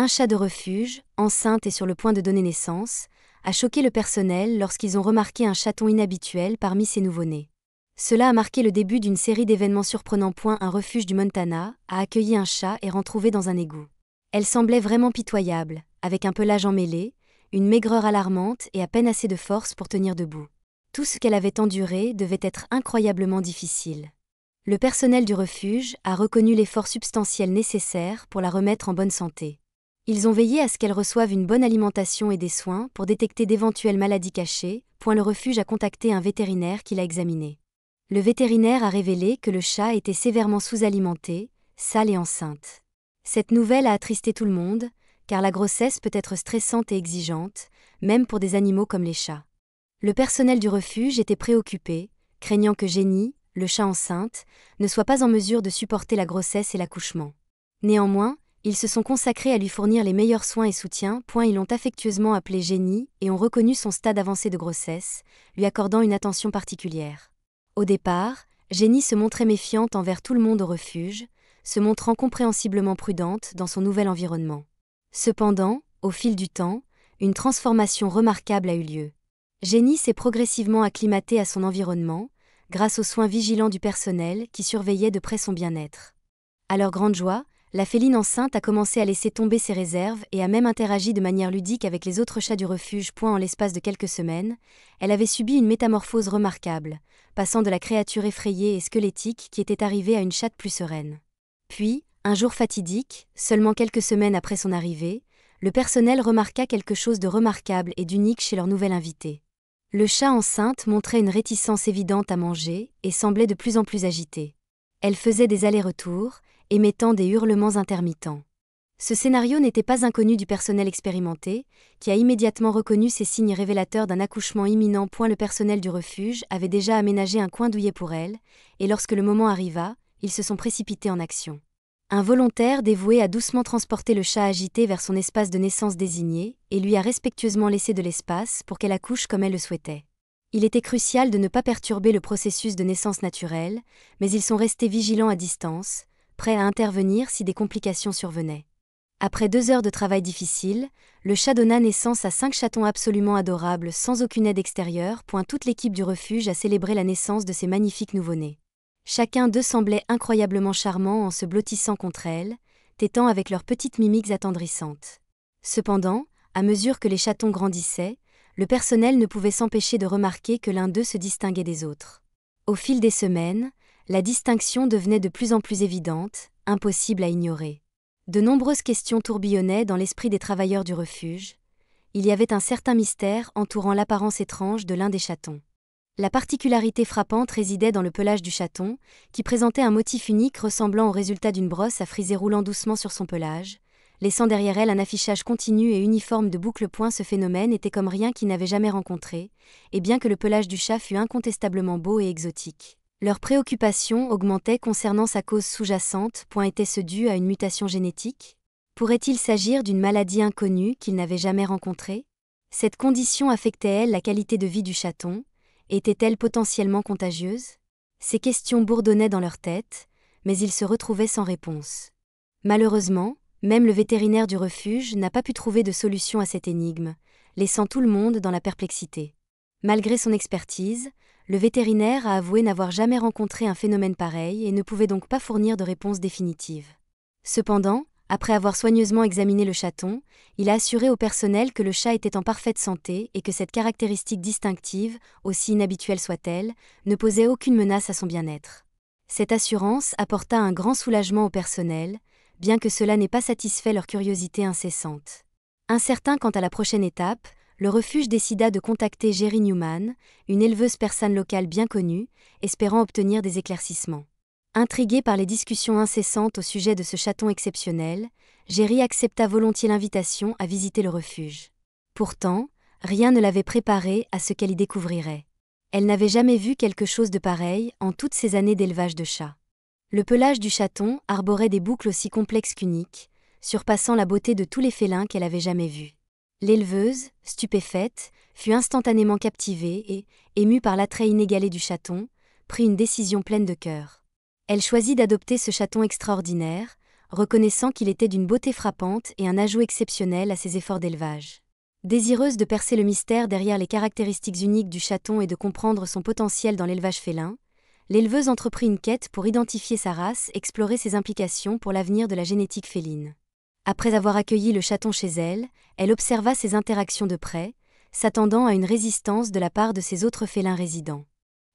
Un chat de refuge, enceinte et sur le point de donner naissance, a choqué le personnel lorsqu'ils ont remarqué un chaton inhabituel parmi ses nouveau-nés. Cela a marqué le début d'une série d'événements surprenants. Un refuge du Montana a accueilli un chat errant trouvé dans un égout. Elle semblait vraiment pitoyable, avec un pelage emmêlé, une maigreur alarmante et à peine assez de force pour tenir debout. Tout ce qu'elle avait enduré devait être incroyablement difficile. Le personnel du refuge a reconnu l'effort substantiel nécessaire pour la remettre en bonne santé. Ils ont veillé à ce qu'elle reçoive une bonne alimentation et des soins pour détecter d'éventuelles maladies cachées. Le refuge a contacté un vétérinaire qui l'a examiné. Le vétérinaire a révélé que le chat était sévèrement sous-alimenté, sale et enceinte. Cette nouvelle a attristé tout le monde, car la grossesse peut être stressante et exigeante, même pour des animaux comme les chats. Le personnel du refuge était préoccupé, craignant que Jenny, le chat enceinte, ne soit pas en mesure de supporter la grossesse et l'accouchement. Néanmoins, ils se sont consacrés à lui fournir les meilleurs soins et soutiens. Ils l'ont affectueusement appelée Jenny et ont reconnu son stade avancé de grossesse, lui accordant une attention particulière. Au départ, Jenny se montrait méfiante envers tout le monde au refuge, se montrant compréhensiblement prudente dans son nouvel environnement. Cependant, au fil du temps, une transformation remarquable a eu lieu. Jenny s'est progressivement acclimatée à son environnement, grâce aux soins vigilants du personnel qui surveillait de près son bien-être. À leur grande joie, la féline enceinte a commencé à laisser tomber ses réserves et a même interagi de manière ludique avec les autres chats du refuge. En l'espace de quelques semaines, elle avait subi une métamorphose remarquable, passant de la créature effrayée et squelettique qui était arrivée à une chatte plus sereine. Puis, un jour fatidique, seulement quelques semaines après son arrivée, le personnel remarqua quelque chose de remarquable et d'unique chez leur nouvelle invitée. Le chat enceinte montrait une réticence évidente à manger et semblait de plus en plus agitée. Elle faisait des allers-retours, émettant des hurlements intermittents. Ce scénario n'était pas inconnu du personnel expérimenté, qui a immédiatement reconnu ces signes révélateurs d'un accouchement imminent. Le personnel du refuge avait déjà aménagé un coin douillet pour elle, et lorsque le moment arriva, ils se sont précipités en action. Un volontaire dévoué a doucement transporté le chat agité vers son espace de naissance désigné, et lui a respectueusement laissé de l'espace pour qu'elle accouche comme elle le souhaitait. Il était crucial de ne pas perturber le processus de naissance naturelle, mais ils sont restés vigilants à distance, prêts à intervenir si des complications survenaient. Après 2 heures de travail difficile, le chat donna naissance à 5 chatons absolument adorables sans aucune aide extérieure. Toute l'équipe du refuge a célébré la naissance de ces magnifiques nouveau-nés. Chacun d'eux semblait incroyablement charmant en se blottissant contre elle, tétant avec leurs petites mimiques attendrissantes. Cependant, à mesure que les chatons grandissaient, le personnel ne pouvait s'empêcher de remarquer que l'un d'eux se distinguait des autres. Au fil des semaines, la distinction devenait de plus en plus évidente, impossible à ignorer. De nombreuses questions tourbillonnaient dans l'esprit des travailleurs du refuge. Il y avait un certain mystère entourant l'apparence étrange de l'un des chatons. La particularité frappante résidait dans le pelage du chaton, qui présentait un motif unique ressemblant au résultat d'une brosse à friser roulant doucement sur son pelage, laissant derrière elle un affichage continu et uniforme de boucles. Ce phénomène était comme rien qu'ils n'avaient jamais rencontré, et bien que le pelage du chat fût incontestablement beau et exotique, leur préoccupation augmentait concernant sa cause sous-jacente. Était-ce dû à une mutation génétique ? Pourrait-il s'agir d'une maladie inconnue qu'ils n'avaient jamais rencontrée ? Cette condition affectait-elle la qualité de vie du chaton ? Était-elle potentiellement contagieuse ? Ces questions bourdonnaient dans leur tête, mais ils se retrouvaient sans réponse. Malheureusement, même le vétérinaire du refuge n'a pas pu trouver de solution à cette énigme, laissant tout le monde dans la perplexité. Malgré son expertise, le vétérinaire a avoué n'avoir jamais rencontré un phénomène pareil et ne pouvait donc pas fournir de réponse définitive. Cependant, après avoir soigneusement examiné le chaton, il a assuré au personnel que le chat était en parfaite santé et que cette caractéristique distinctive, aussi inhabituelle soit-elle, ne posait aucune menace à son bien-être. Cette assurance apporta un grand soulagement au personnel, bien que cela n'ait pas satisfait leur curiosité incessante. Incertain quant à la prochaine étape, le refuge décida de contacter Jerry Newman, une éleveuse persane locale bien connue, espérant obtenir des éclaircissements. Intrigué par les discussions incessantes au sujet de ce chaton exceptionnel, Jerry accepta volontiers l'invitation à visiter le refuge. Pourtant, rien ne l'avait préparée à ce qu'elle y découvrirait. Elle n'avait jamais vu quelque chose de pareil en toutes ces années d'élevage de chats. Le pelage du chaton arborait des boucles aussi complexes qu'uniques, surpassant la beauté de tous les félins qu'elle avait jamais vus. L'éleveuse, stupéfaite, fut instantanément captivée et, émue par l'attrait inégalé du chaton, prit une décision pleine de cœur. Elle choisit d'adopter ce chaton extraordinaire, reconnaissant qu'il était d'une beauté frappante et un ajout exceptionnel à ses efforts d'élevage. Désireuse de percer le mystère derrière les caractéristiques uniques du chaton et de comprendre son potentiel dans l'élevage félin, l'éleveuse entreprit une quête pour identifier sa race et explorer ses implications pour l'avenir de la génétique féline. Après avoir accueilli le chaton chez elle, elle observa ses interactions de près, s'attendant à une résistance de la part de ses autres félins résidents.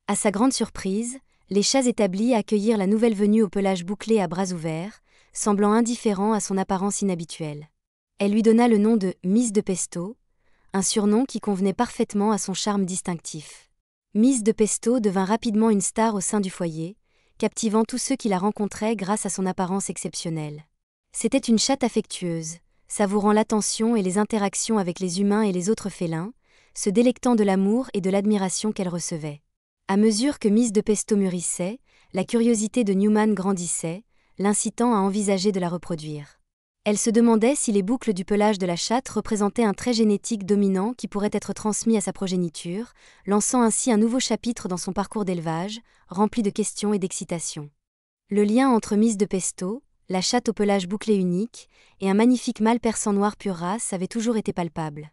À sa grande surprise, les chats établis accueillirent la nouvelle venue au pelage bouclé à bras ouverts, semblant indifférents à son apparence inhabituelle. Elle lui donna le nom de Miss de Pesto, un surnom qui convenait parfaitement à son charme distinctif. Miss de Pesto devint rapidement une star au sein du foyer, captivant tous ceux qui la rencontraient grâce à son apparence exceptionnelle. C'était une chatte affectueuse, savourant l'attention et les interactions avec les humains et les autres félins, se délectant de l'amour et de l'admiration qu'elle recevait. À mesure que Miss de Pesto mûrissait, la curiosité de Newman grandissait, l'incitant à envisager de la reproduire. Elle se demandait si les boucles du pelage de la chatte représentaient un trait génétique dominant qui pourrait être transmis à sa progéniture, lançant ainsi un nouveau chapitre dans son parcours d'élevage, rempli de questions et d'excitation. Le lien entre Miss de Pesto, la chatte au pelage bouclé unique, et un magnifique mâle persan noir pure race avait toujours été palpable.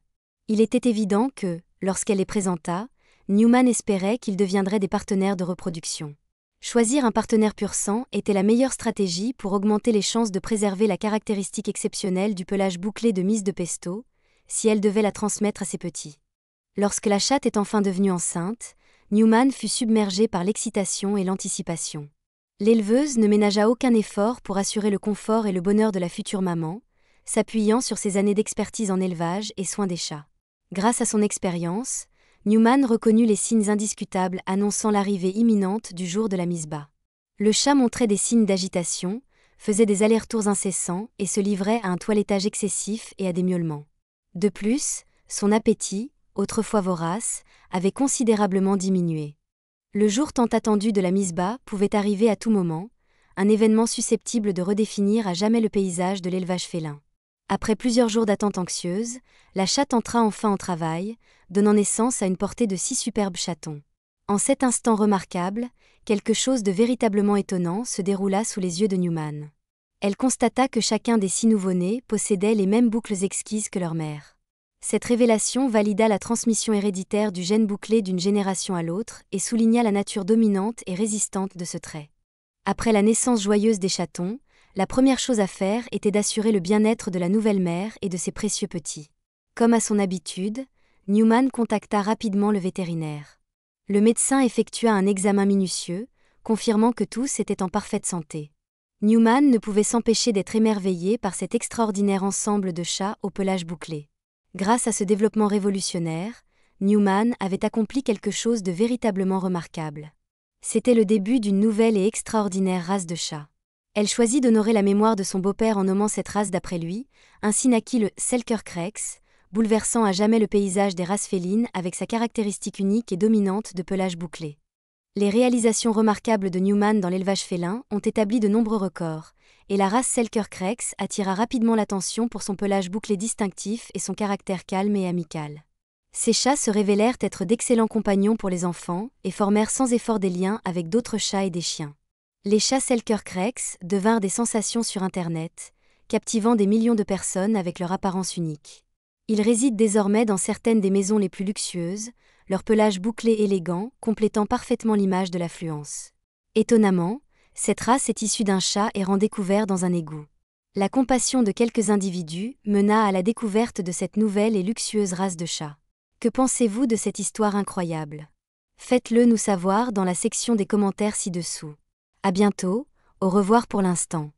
Il était évident que, lorsqu'elle les présenta, Newman espérait qu'ils deviendraient des partenaires de reproduction. Choisir un partenaire pur sang était la meilleure stratégie pour augmenter les chances de préserver la caractéristique exceptionnelle du pelage bouclé de Miss de Pesto, si elle devait la transmettre à ses petits. Lorsque la chatte est enfin devenue enceinte, Newman fut submergé par l'excitation et l'anticipation. L'éleveuse ne ménagea aucun effort pour assurer le confort et le bonheur de la future maman, s'appuyant sur ses années d'expertise en élevage et soins des chats. Grâce à son expérience, Newman reconnut les signes indiscutables annonçant l'arrivée imminente du jour de la mise-bas. Le chat montrait des signes d'agitation, faisait des allers-retours incessants et se livrait à un toilettage excessif et à des miaulements. De plus, son appétit, autrefois vorace, avait considérablement diminué. Le jour tant attendu de la mise-bas pouvait arriver à tout moment, un événement susceptible de redéfinir à jamais le paysage de l'élevage félin. Après plusieurs jours d'attente anxieuse, la chatte entra enfin au travail, donnant naissance à une portée de 6 superbes chatons. En cet instant remarquable, quelque chose de véritablement étonnant se déroula sous les yeux de Newman. Elle constata que chacun des 6 nouveau-nés possédait les mêmes boucles exquises que leur mère. Cette révélation valida la transmission héréditaire du gène bouclé d'une génération à l'autre et souligna la nature dominante et résistante de ce trait. Après la naissance joyeuse des chatons, la première chose à faire était d'assurer le bien-être de la nouvelle mère et de ses précieux petits. Comme à son habitude, Newman contacta rapidement le vétérinaire. Le médecin effectua un examen minutieux, confirmant que tous étaient en parfaite santé. Newman ne pouvait s'empêcher d'être émerveillé par cet extraordinaire ensemble de chats au pelage bouclé. Grâce à ce développement révolutionnaire, Newman avait accompli quelque chose de véritablement remarquable. C'était le début d'une nouvelle et extraordinaire race de chats. Elle choisit d'honorer la mémoire de son beau-père en nommant cette race d'après lui, ainsi naquit le Selkirkrex, bouleversant à jamais le paysage des races félines avec sa caractéristique unique et dominante de pelage bouclé. Les réalisations remarquables de Newman dans l'élevage félin ont établi de nombreux records, et la race Selkirkrex attira rapidement l'attention pour son pelage bouclé distinctif et son caractère calme et amical. Ces chats se révélèrent être d'excellents compagnons pour les enfants et formèrent sans effort des liens avec d'autres chats et des chiens. Les chats Selkirkrex devinrent des sensations sur Internet, captivant des millions de personnes avec leur apparence unique. Ils résident désormais dans certaines des maisons les plus luxueuses, leur pelage bouclé élégant complétant parfaitement l'image de l'affluence. Étonnamment, cette race est issue d'un chat errant découvert dans un égout. La compassion de quelques individus mena à la découverte de cette nouvelle et luxueuse race de chats. Que pensez-vous de cette histoire incroyable? Faites-le nous savoir dans la section des commentaires ci-dessous. À bientôt, au revoir pour l'instant.